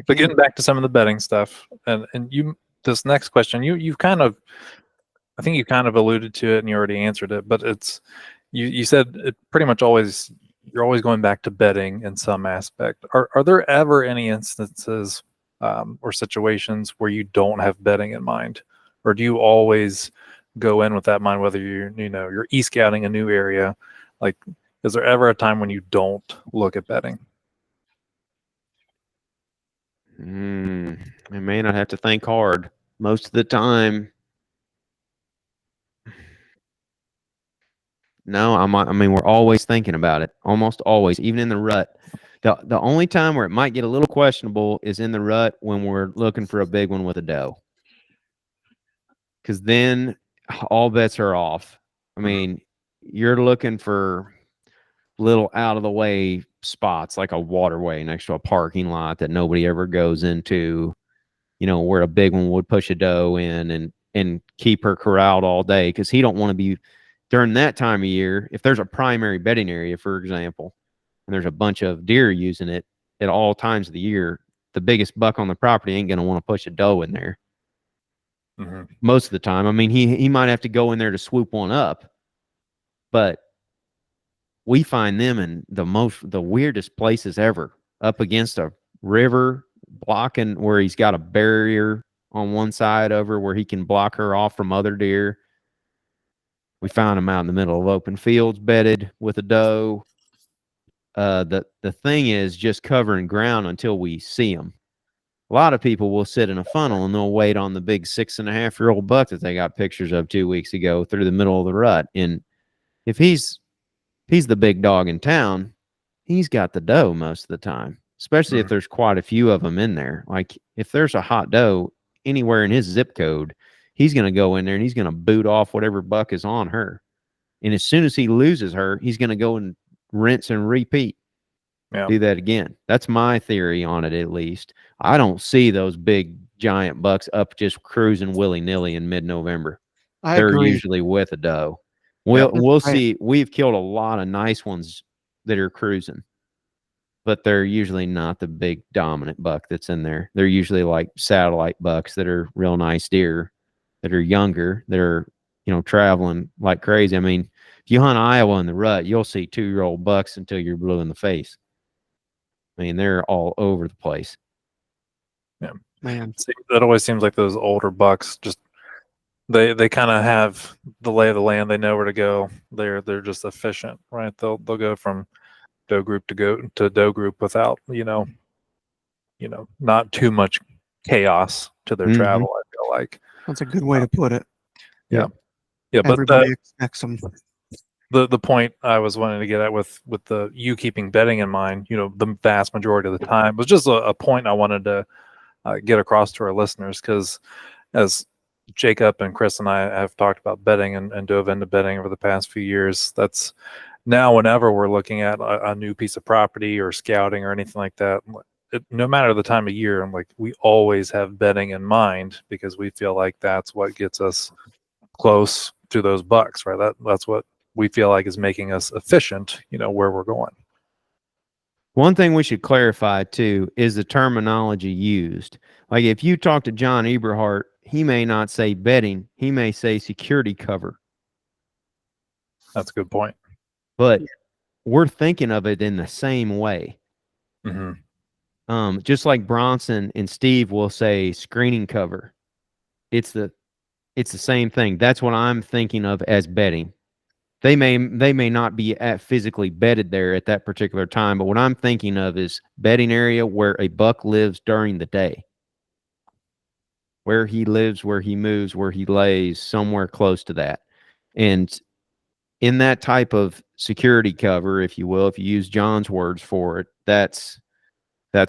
But getting back to some of the betting stuff, and this next question, you've kind of, I think you kind of alluded to it and you already answered it, but it's, you said it pretty much always, you're always going back to betting in some aspect. Are there ever any instances or situations where you don't have betting in mind, or do you always go in with that mind, whether you're e-scouting a new area? Like, is there ever a time when you don't look at betting? I may not have to think hard. Most of the time, no, I mean, we're always thinking about it. Almost always, even in the rut. The only time where it might get a little questionable is in the rut when we're looking for a big one with a doe. Because then all bets are off. I mean, you're looking for little out of the way spots like a waterway next to a parking lot that nobody ever goes into, where a big one would push a doe in and keep her corralled all day, because he don't want to be during that time of year. If there's a primary bedding area, for example, and there's a bunch of deer using it at all times of the year, the biggest buck on the property ain't going to want to push a doe in there. Most of the time. I mean, he might have to go in there to swoop one up, but we find them in the weirdest places ever, up against a river, blocking where he's got a barrier on one side over where he can block her off from other deer. We found him out in the middle of open fields, bedded with a doe. The thing is just covering ground until we see them. A lot of people will sit in a funnel and they'll wait on the big 6.5-year-old buck that they got pictures of 2 weeks ago through the middle of the rut. And if he's the big dog in town, he's got the doe most of the time, especially if there's quite a few of them in there. Like if there's a hot doe anywhere in his zip code, he's going to go in there and he's going to boot off whatever buck is on her. And as soon as he loses her, he's going to go and rinse and repeat. Yeah. Do that again. That's my theory on it, at least. I don't see those big giant bucks up just cruising willy-nilly in mid-November. They're usually with a doe. We'll see. We've killed a lot of nice ones that are cruising, but they're usually not the big dominant buck that's in there. They're usually like satellite bucks that are real nice deer that are younger, that are, traveling like crazy. I mean, if you hunt Iowa in the rut, you'll see 2-year-old bucks until you're blue in the face. I mean, they're all over the place. Yeah, man, that always seems like those older bucks just they kind of have the lay of the land. They know where to go. They're just efficient, right? They'll go from doe group to doe group without not too much chaos to their travel. I feel like that's a good way to put it. Yeah. But everybody expects them. The point I was wanting to get at with you keeping betting in mind, the vast majority of the time, was just a point I wanted to get across to our listeners, because as Jacob and Chris and I have talked about betting and dove into betting over the past few years, that's now whenever we're looking at a new piece of property or scouting or anything like that, no matter the time of year, like we always have betting in mind, because we feel like that's what gets us close to those bucks, right? That's what we feel like is making us efficient, where we're going. One thing we should clarify too is the terminology used. Like if you talk to John Eberhart, he may not say betting, he may say security cover. That's a good point. But we're thinking of it in the same way. Just like Bronson and Steve will say screening cover. It's the same thing. That's what I'm thinking of as betting. They may not be physically bedded there at that particular time, but what I'm thinking of is bedding area where a buck lives during the day. Where he lives, where he moves, where he lays, somewhere close to that. And in that type of security cover, if you will, if you use John's words for it, that's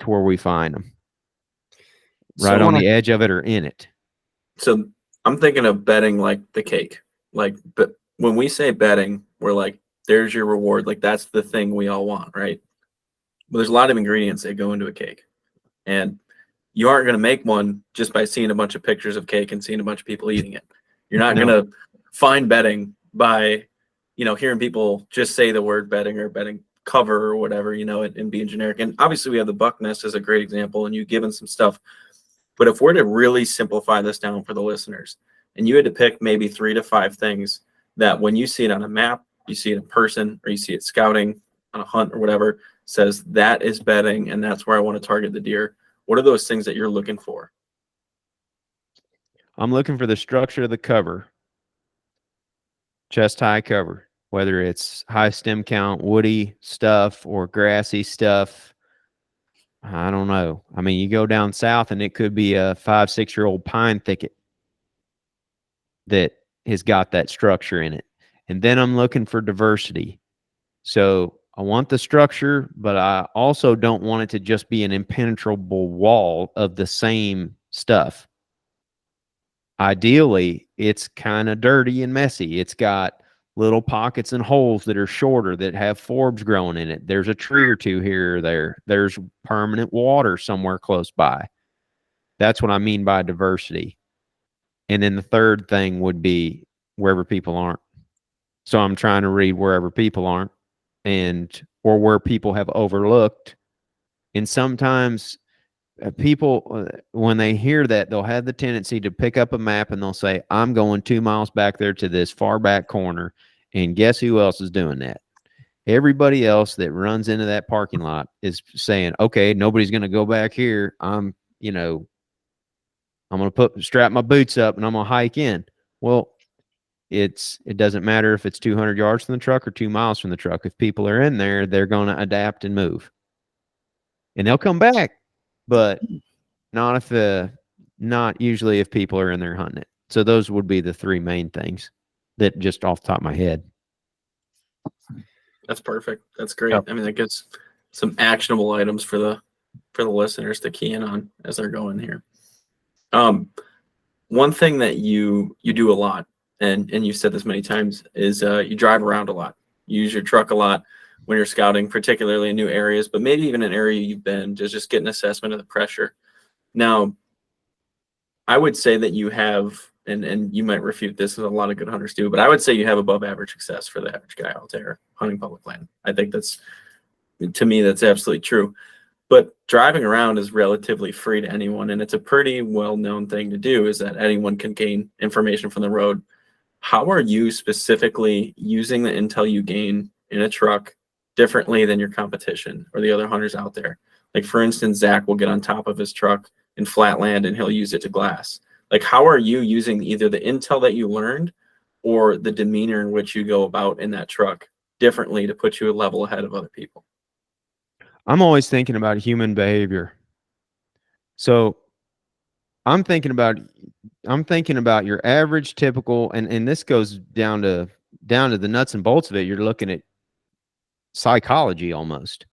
where we find them. Right on the edge of it or in it. So I'm thinking of betting like the cake. But when we say betting, we're like, there's your reward. Like that's the thing we all want, right? But there's a lot of ingredients that go into a cake. And you aren't going to make one just by seeing a bunch of pictures of cake and seeing a bunch of people eating it. You're not going to find betting by, hearing people just say the word betting or betting cover or whatever, you know, and being generic. And obviously we have the buck nest as a great example, and you've given some stuff. But if we're to really simplify this down for the listeners, and you had to pick maybe 3 to 5 things that when you see it on a map, you see it in person, or you see it scouting on a hunt or whatever, says that is bedding and that's where I want to target the deer. What are those things that you're looking for? I'm looking for the structure of the cover, chest high cover, whether it's high stem count, woody stuff or grassy stuff. I don't know. I mean, you go down south and it could be a 5-6-year-old pine thicket that has got that structure in it. And then I'm looking for diversity. So I want the structure, but I also don't want it to just be an impenetrable wall of the same stuff. Ideally, it's kind of dirty and messy. It's got little pockets and holes that are shorter that have forbs growing in it. There's a tree or two here or there. There's permanent water somewhere close by. That's what I mean by diversity. And then the third thing would be wherever people aren't. So I'm trying to read wherever people aren't, or where people have overlooked. And sometimes people, when they hear that, they'll have the tendency to pick up a map and they'll say, I'm going 2 miles back there to this far back corner. And guess who else is doing that? Everybody else that runs into that parking lot is saying, okay, nobody's going to go back here. I'm going to strap my boots up and I'm going to hike in. Well, it doesn't matter if it's 200 yards from the truck or 2 miles from the truck. If people are in there, they're going to adapt and move. And they'll come back, but not usually if people are in there hunting it. So those would be the 3 main things that just off the top of my head. That's perfect. That's great. Yep. I mean, that gives some actionable items for the listeners to key in on as they're going here. One thing that you do a lot, and you've said this many times, is you drive around a lot. You use your truck a lot when you're scouting, particularly in new areas, but maybe even an area you've been to just get an assessment of the pressure. Now, I would say that you have, and you might refute this, as a lot of good hunters do, but I would say you have above average success for the average guy out there hunting public land. I think to me, that's absolutely true. But driving around is relatively free to anyone, and it's a pretty well-known thing to do, is that anyone can gain information from the road. How are you specifically using the intel you gain in a truck differently than your competition or the other hunters out there? Like, for instance, Zach will get on top of his truck in flat land and he'll use it to glass. Like, how are you using either the intel that you learned or the demeanor in which you go about in that truck differently to put you a level ahead of other people? I'm always thinking about human behavior. So I'm thinking about your average typical, and this goes down to the nuts and bolts of it. You're looking at psychology almost.